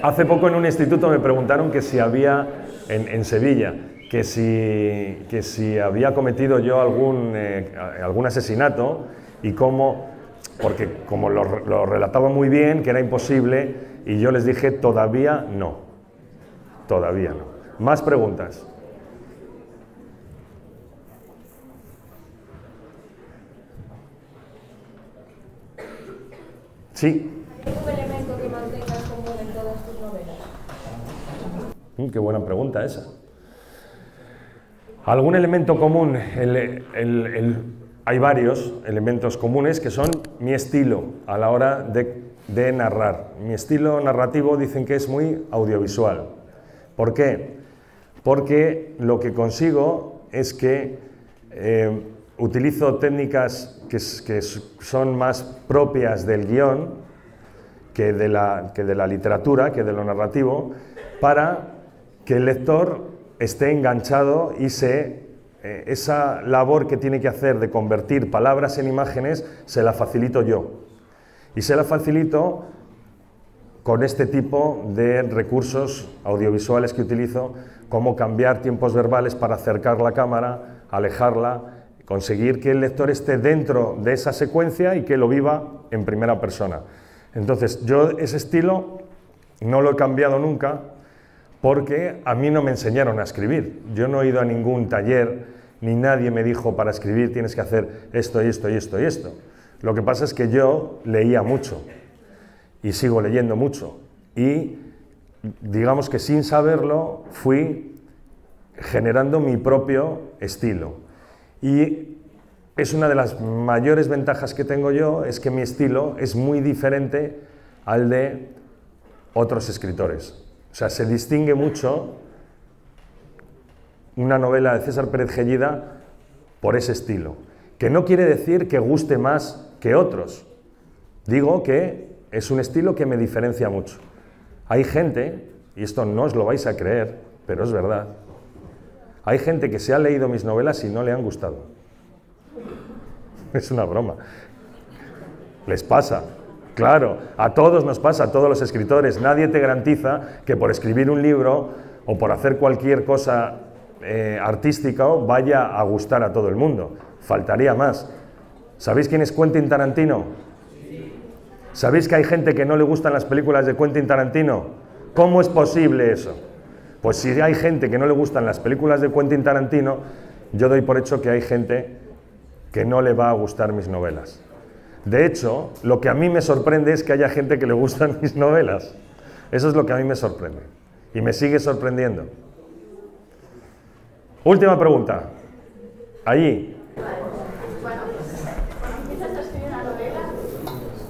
Hace poco en un instituto me preguntaron que si había, en Sevilla, que si había cometido yo algún asesinato y cómo, porque como lo relataba muy bien, que era imposible, y yo les dije todavía no. Todavía no. Más preguntas. Sí. ¿Hay un elemento que mantengas común en todas tus novelas? Qué buena pregunta esa. ¿Algún elemento común? Hay varios elementos comunes que son mi estilo a la hora de narrar. Mi estilo narrativo dicen que es muy audiovisual. ¿Por qué? Porque lo que consigo es que utilizo técnicas que son más propias del guión que de la literatura, que de lo narrativo, para que el lector esté enganchado y esa labor que tiene que hacer de convertir palabras en imágenes, se la facilito yo. Y se la facilito con este tipo de recursos audiovisuales que utilizo, como cambiar tiempos verbales para acercar la cámara, alejarla, conseguir que el lector esté dentro de esa secuencia y que lo viva en primera persona. Entonces, yo ese estilo no lo he cambiado nunca, porque a mí no me enseñaron a escribir. Yo no he ido a ningún taller, ni nadie me dijo para escribir tienes que hacer esto y esto y esto y esto. Lo que pasa es que yo leía mucho y sigo leyendo mucho. Y digamos que sin saberlo fui generando mi propio estilo. Y es una de las mayores ventajas que tengo yo, es que mi estilo es muy diferente al de otros escritores. O sea, se distingue mucho una novela de César Pérez Gellida por ese estilo, que no quiere decir que guste más que otros. Digo que es un estilo que me diferencia mucho. Hay gente, y esto no os lo vais a creer, pero es verdad, hay gente que se ha leído mis novelas y no le han gustado. Es una broma. Les pasa. Claro, a todos nos pasa, a todos los escritores. Nadie te garantiza que por escribir un libro o por hacer cualquier cosa artístico vaya a gustar a todo el mundo. Faltaría más. ¿Sabéis quién es Quentin Tarantino? ¿Sabéis que hay gente que no le gustan las películas de Quentin Tarantino? ¿Cómo es posible eso? Pues si hay gente que no le gustan las películas de Quentin Tarantino, yo doy por hecho que hay gente que no le va a gustar mis novelas. De hecho, lo que a mí me sorprende es que haya gente que le gustan mis novelas. Eso es lo que a mí me sorprende. Y me sigue sorprendiendo. Última pregunta. Allí. Bueno, cuando empiezas a escribir una novela,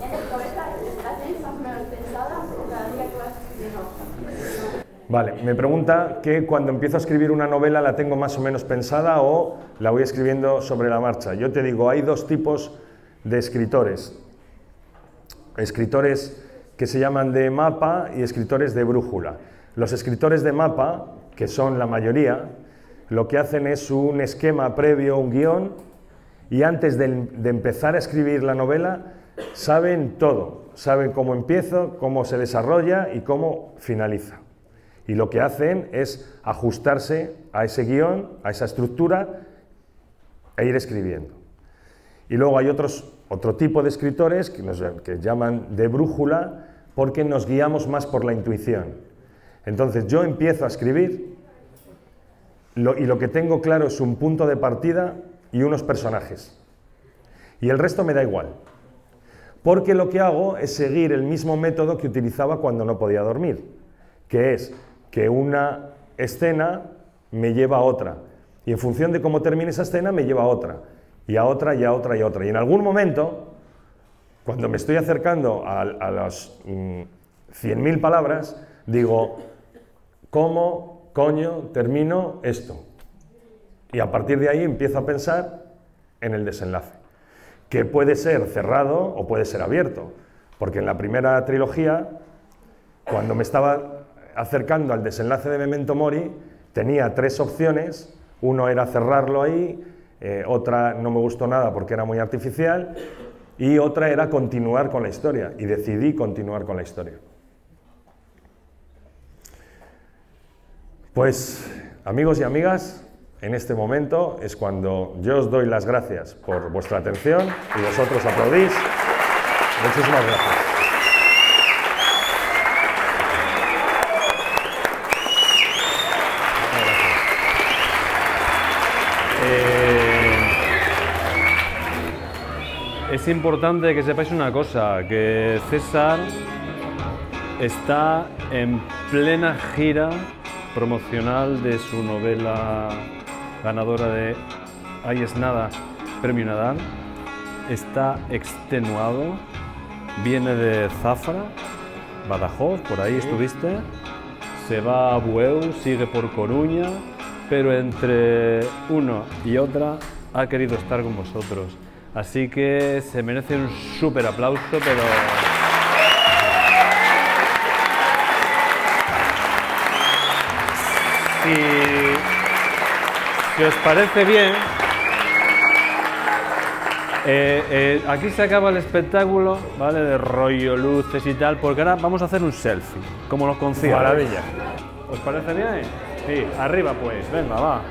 ¿en tu cabeza la tienes más o menos pensada o cada día que vas escribiendo? Vale, me pregunta que cuando empiezo a escribir una novela la tengo más o menos pensada o la voy escribiendo sobre la marcha. Yo te digo, hay dos tipos de escritores. Escritores que se llaman de mapa y escritores de brújula. Los escritores de mapa, que son la mayoría, lo que hacen es un esquema previo, un guión, y antes de empezar a escribir la novela saben todo, saben cómo empiezo, cómo se desarrolla y cómo finaliza. Y lo que hacen es ajustarse a ese guión, a esa estructura e ir escribiendo. Y luego hay otro tipo de escritores que llaman de brújula porque nos guiamos más por la intuición. Entonces yo empiezo a escribir y lo que tengo claro es un punto de partida y unos personajes. Y el resto me da igual. Porque lo que hago es seguir el mismo método que utilizaba cuando no podía dormir, que es que una escena me lleva a otra. Y en función de cómo termine esa escena me lleva a otra. Y a otra, y a otra, y a otra. Y en algún momento, cuando me estoy acercando a las 100.000 palabras, digo, ¿cómo coño termino esto? Y a partir de ahí empiezo a pensar en el desenlace, que puede ser cerrado o puede ser abierto. Porque en la primera trilogía, cuando me estaba acercando al desenlace de Memento Mori, tenía 3 opciones. Uno era cerrarlo ahí, otra no me gustó nada porque era muy artificial, y otra era continuar con la historia, y decidí continuar con la historia. Pues, amigos y amigas, en este momento es cuando yo os doy las gracias por vuestra atención y vosotros aplaudís. Muchísimas gracias. Es importante que sepáis una cosa, que César está en plena gira promocional de su novela ganadora de Ahí es nada, Premio Nadal. Está extenuado, viene de Zafra, Badajoz, por ahí estuviste, se va a Bueu, sigue por Coruña, pero entre uno y otra ha querido estar con vosotros. Así que se merece un súper aplauso, pero... Si os parece bien, aquí se acaba el espectáculo, ¿vale? De rollo, luces y tal, porque ahora vamos a hacer un selfie, como los conciertos. Maravilla. ¿Os parece bien? Sí, arriba pues, venga, va.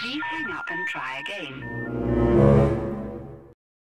Please hang up and try again.